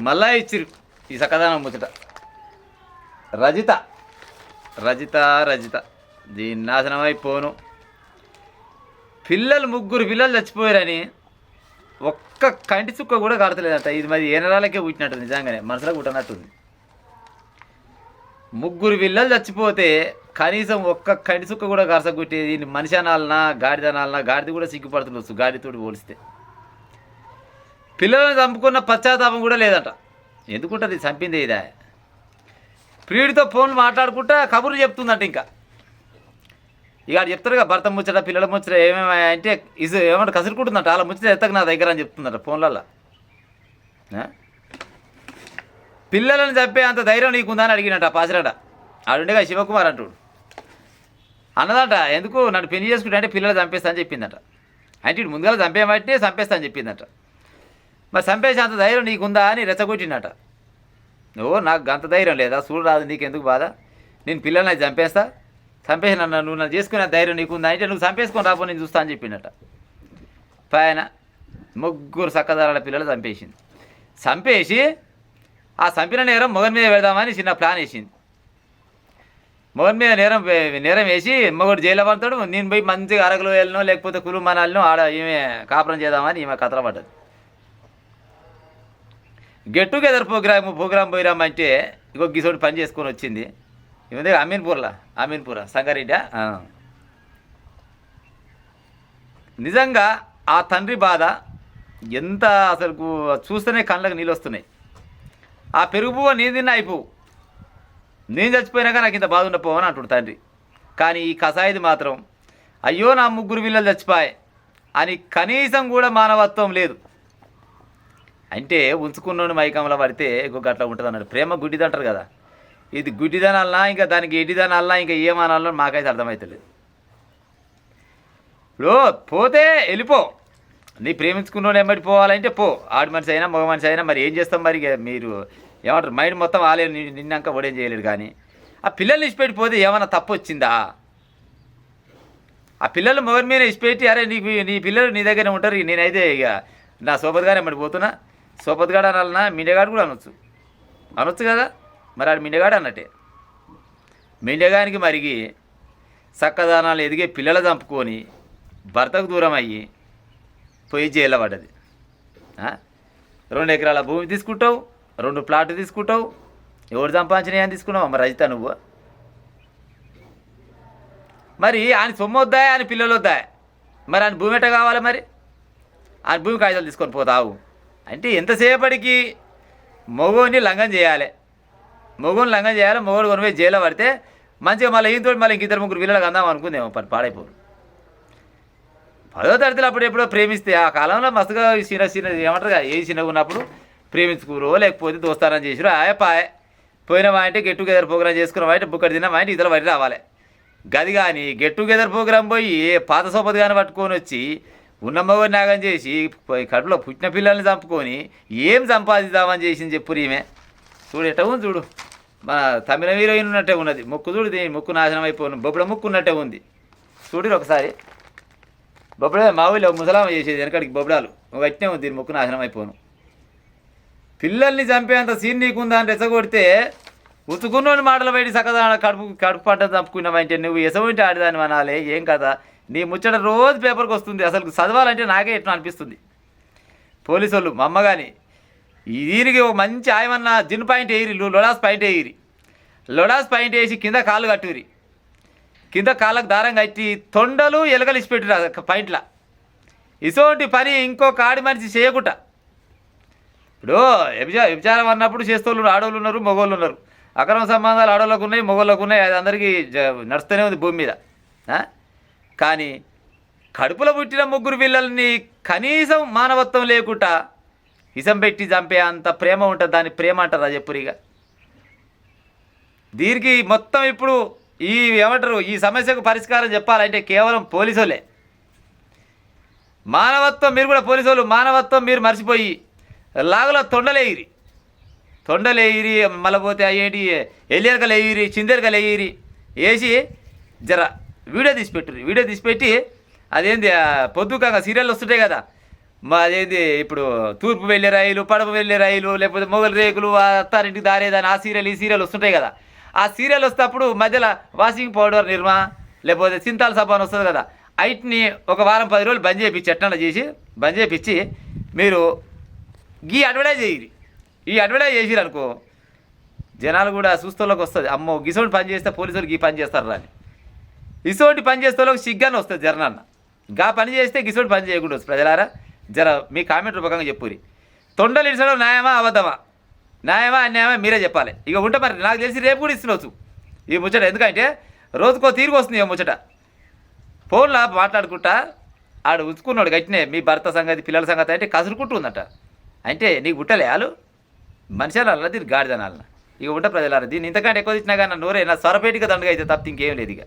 మళ్ళా ఇచ్చిరు ఈ సకదానం ముచ్చట. రజిత రజిత రజిత దీని నాశనమైపోను. ముగ్గురు పిల్లలు చచ్చిపోయారని ఒక్క కంటి చుక్క కూడా కడతలేదంట. ఇది మరి ఏ నెలలకే పుట్టినట్టుంది, నిజంగానే మనసులో పుట్టనట్టుంది. ముగ్గురు పిల్లలు చచ్చిపోతే కనీసం ఒక్క కంటి చుక్క కూడా కరసగొట్టేది మనిషి అనాలనా గాడిద అనాలనా? గాడిద కూడా సిగ్గుపడుతుండొచ్చు గాడితోటి పోలిస్తే. పిల్లలను చంపుకున్న పశ్చాత్తాపం కూడా లేదంట. ఎందుకుంటుంది చంపింది ఇదా? ప్రియుడితో ఫోన్లు మాట్లాడుకుంటా కబుర్లు చెప్తుందంట. ఇంకా ఇక చెప్తారు కదా భర్త ముచ్చట పిల్లల ముచ్చట ఏమేమి అంటే ఏమంటే కసురుకుంటుందంట. అలా ముచ్చట ఎత్తకు నా దగ్గర అని చెప్తుందంట ఫోన్లలో. పిల్లలను చంపే అంత ధైర్యం నీకుందా అని అడిగినట్ట పాసిరాట. ఆడుండేగా శివకుమార్ అంటుడు అన్నదంట. ఎందుకు నన్ను పెళ్లి చేసుకుంటే అంటే పిల్లలు చంపేస్తా అని చెప్పిందట. అంటే ఇటు ముందుగా చంపేమంటే చంపేస్తా అని చెప్పిందట. మరి చంపేసి అంత ధైర్యం నీకుందా అని రెచ్చగొట్టినట. నాకు అంత ధైర్యం లేదా? చూడు రాదు నీకెందుకు బాధ? నేను పిల్లల్ని చంపేస్తా, చంపేసి నువ్వు నన్ను చేసుకునే ధైర్యం నీకుందా అంటే నువ్వు చంపేసుకొని రాబో నేను చూస్తా అని చెప్పిందట. పైన ముగ్గురు చక్కదారాల పిల్లలు చంపేసింది. చంపేసి ఆ చంపిన నేరం మొగన్ మీద పెడదామని చిన్న ప్లాన్ వేసింది. మొగన్ మీద నేరం వేసి మొగడు జైల్లో పడతాడు. నేను పోయి మంచిగా అరకులో వెళ్ళనో లేకపోతే కులు మనాలను ఆడ ఈమె కాపురం చేద్దామని ఈమె కథల పడ్డది. గెట్ టుగెదర్ ప్రోగ్రామ్ పోయిరామంటే ఇంకో గిసోటి పని చేసుకొని వచ్చింది. ఏమంటే అమీన్పూరా సంగారెడ్డి. నిజంగా ఆ తండ్రి బాధ ఎంత అసలు చూస్తేనే కళ్ళకు నీళ్ళు వస్తున్నాయి. ఆ పెరుగు పువ్వు నేను తిన్నా అయిపోవు, నేను చచ్చిపోయినాక నాకు ఇంత బాధ ఉండపోవని అంటుడు తండ్రి. కానీ ఈ కసాయిది మాత్రం అయ్యో నా ముగ్గురు పిల్లలు చచ్చిపోయాయి అని కనీసం కూడా మానవత్వం లేదు. అంటే ఉంచుకున్నోని మైకంలో పడితే ఇంకొక అట్లా ఉంటుంది అన్నాడు. ప్రేమ గుడ్డిదంటారు కదా, ఇది గుడ్డిదనాలనా ఇంకా దానికి ఎడ్డిదనాలనా ఇంకా ఏమనాలో మాకైతే అర్థమవుతలేదు. ఇప్పుడు పోతే వెళ్ళిపో, నీ ప్రేమించుకున్నోడు ఎమ్మటి పోవాలంటే పో. ఆడి మనిషి అయినా మగ మనిషి అయినా మరి ఏం చేస్తాం? మరి మీరు ఏమంటారు మైండ్ మొత్తం ఆలేదు నిన్నాక ఓడేం చేయలేడు. కానీ ఆ పిల్లల్ని ఇచ్చిపెట్టిపోతే ఏమైనా తప్పు వచ్చిందా? ఆ పిల్లలు మొగని మీద ఇచ్చిపెట్టి అరే నీ పిల్లలు నీ దగ్గర ఉంటారు, నేనైతే ఇక నా సోపతిగానే ఎమ్మటి పోతున్నా, సోపతిగాడు అనాలన్నా మిండగాడు కూడా అనొచ్చు కదా. మరి ఆడు మిండగాడు అన్నట్టే. మిండగానికి మరిగి చక్కదానాలు ఎదిగే పిల్లలు చంపుకొని భర్తకు దూరం అయ్యి పోయి జైల్లో పడ్డది. 2 ఎకరాల భూమి తీసుకుంటావు, 2 ప్లాట్లు తీసుకుంటావు, ఎవరు సంపాదించినవి అని తీసుకున్నావు మరి రజిత నువ్వు. మరి ఆయన సొమ్ము వద్దా ఆయన పిల్లలు వద్దా? మరి ఆయన భూమి ఎట్ట కావాలి? మరి ఆయన భూమి కాగితాలు తీసుకొని పోతావు అంటే ఎంతసేపటికి మగోని లంఘం చేయాలి, మొగోడు కొనిపోయి జైల్లో పడితే మంచిగా మళ్ళీ ఈయనతో మళ్ళీ ఇంక 2-3 పిల్లలకు అందాం అనుకుందేమో పాడైపోరు. 10వ తరగతిలో అప్పుడు ఎప్పుడో ప్రేమిస్తే ఆ కాలంలో మస్తుగా చిన్న ఏమంటారు కదా, ఏ చిన్నగా ఉన్నప్పుడు ప్రేమించుకురో లేకపోతే దోస్తానం చేసిరో ఆయపాయ్ పోయినామా అంటే గెట్ టుగెదర్ ప్రోగ్రామ్ చేసుకున్నామా అంటే బుక్కటి తిన్నామా అంటే ఇతర వరి రావాలి. గది కానీ గెట్ టుగెదర్ ప్రోగ్రామ్ పోయి పాత సోపతి కానీ పట్టుకొని వచ్చి ఉన్న మగని నాగం చేసి కడుపులో పుట్టిన పిల్లల్ని చంపుకొని ఏం సంపాదిద్దామని చేసింది చెప్పురు ఈమె. చూడు ఎట్ట ఉంది చూడు, మన తమిళ హీరోయిన్ ఉన్నట్టే ఉన్నది ముక్కు. చూడు దీని ముక్కు నాశనం అయిపోను, బొబ్బడ ముక్కు ఉన్నట్టే ఉంది చూడు ఒకసారి. బొబ్బడే మా ఊళ్ళో ముసలామ చేసేది వెనకడికి బొబ్బడాలు గట్టినే ఉంది, దీని ముక్కు నాశనం అయిపోను. పిల్లల్ని చంపేంత సీన్ నీకుందా అని రెచ్చగొడితే ఉతుకున్నోని మాటలు బయట సకదా కడుపు పంట చంపుకున్నావంటే నువ్వు ఎసవంటి ఆడదాన్ని అనాలి. ఏం కదా నీ ముచ్చట రోజు పేపర్కి వస్తుంది. అసలు చదవాలంటే నాకే ఎట్లా అనిపిస్తుంది. పోలీసు వాళ్ళు మా అమ్మ కానీ దీనికి ఒక మంచి ఆయమన్న జిన్ పాయింట్ వేయిరి, లొడాస్ పాయింట్ వేసి కింద కాళ్ళు కట్టురి, కింద కాళ్ళకు దారం కట్టి తొండలు ఎలకలు ఇచ్చిపెట్టురు పాయింట్లా. ఇటువంటి పని ఇంకో కాడి మనిషి చేయకుండా. ఇప్పుడు వ్యభిచారం అన్నప్పుడు చేస్తోళ్ళు ఆడవాళ్ళు ఉన్నారు, మగవాళ్ళు ఉన్నారు. అక్రమ సంబంధాలు ఆడవాళ్ళకు ఉన్నాయి, మగవాళ్ళకు ఉన్నాయి. అది అందరికీ నడుస్తూనే ఉంది భూమి మీద. కానీ కడుపులో పుట్టిన 3 పిల్లల్ని కనీసం మానవత్వం లేకుండా ఇసం పెట్టి చంపే అంత ప్రేమ ఉంటుంది. దాన్ని ప్రేమ అంటారా చెప్పురిగా? దీనికి మొత్తం ఇప్పుడు ఏమంటారు ఈ సమస్యకు పరిష్కారం చెప్పాలంటే కేవలం పోలీసులే. మానవత్వం మీరు కూడా పోలీసులు మానవత్వం మీరు మర్చిపోయి లాగులో తొండలేయిరి మళ్ళీ పోతే ఏంటి ఎల్లియరకలు వేయిరి, చిందెరకలు వేయిరి వేసి వీడియో తీసిపెట్టి అదేంది పొద్దుకంగా సీరియల్ వస్తుంటాయి కదా, అదేంది ఇప్పుడు తూర్పు వెళ్ళే రైలు, పడవ వెళ్ళే రైలు, లేకపోతే మొగలు రేకులు, ఆ అత్తారింటికి దారేదని ఆ సీరియల్ ఈ సీరియల్ వస్తుంటాయి కదా. ఆ సీరియల్ వస్తేప్పుడు మధ్యలో వాషింగ్ పౌడర్ నిర్మా, లేకపోతే సింతాల్ సబాన్ వస్తుంది కదా, వీటిని ఒక వారం 10 రోజులు బంద్ చేయించి ఎట్లా చేసి బంద్ చేయించి మీరు ఈ అడ్వర్టైజ్ చేయరు. ఈ అడ్వర్టైజ్ చేసిరు అనుకో, జనాలు కూడా చూస్తోళ్ళకి వస్తుంది, అమ్మో గిసోటి పని చేస్తే పోలీసులు ఈ పని చేస్తారు రాని, ఇసోటి పని చేస్తే వాళ్ళకి సిగ్గానే వస్తుంది జరనన్న. గా పని చేస్తే గిసోటి పని చేయకుండా వస్తుంది. ప్రజలారా జర మీ కామెంట్ రూపకంగా చెప్పురి. తొండలు ఇచ్చడం న్యాయమా అబద్ధమా, న్యాయమా అన్యాయమా మీరే చెప్పాలి. ఇక ఉంటే మరి నాకు తెలిసి రేపు కూడా ఇస్తుండవచ్చు ఈ ముచ్చట. ఎందుకంటే రోజుకో తీరుగు వస్తుంది ఈ ముచ్చట. ఫోన్లో మాట్లాడుకుంటా ఆడు ఉంచుకున్నాడు గట్టినే మీ భర్త సంగతి పిల్లల సంగతి అంటే కసురుకుంటూ ఉందట. అంటే నీకు పుట్టలే వాళ్ళు మనుషుల దీన్ని గాడిదనాలన. ఇక ఉంటే ప్రజలారా దీన్ని ఇంతకంటే ఎక్కువ ఇచ్చినా కానీ నోరే నా స్వరపేటిక దండగా అయితే తప్ప ఇంకేం లేదు ఇక.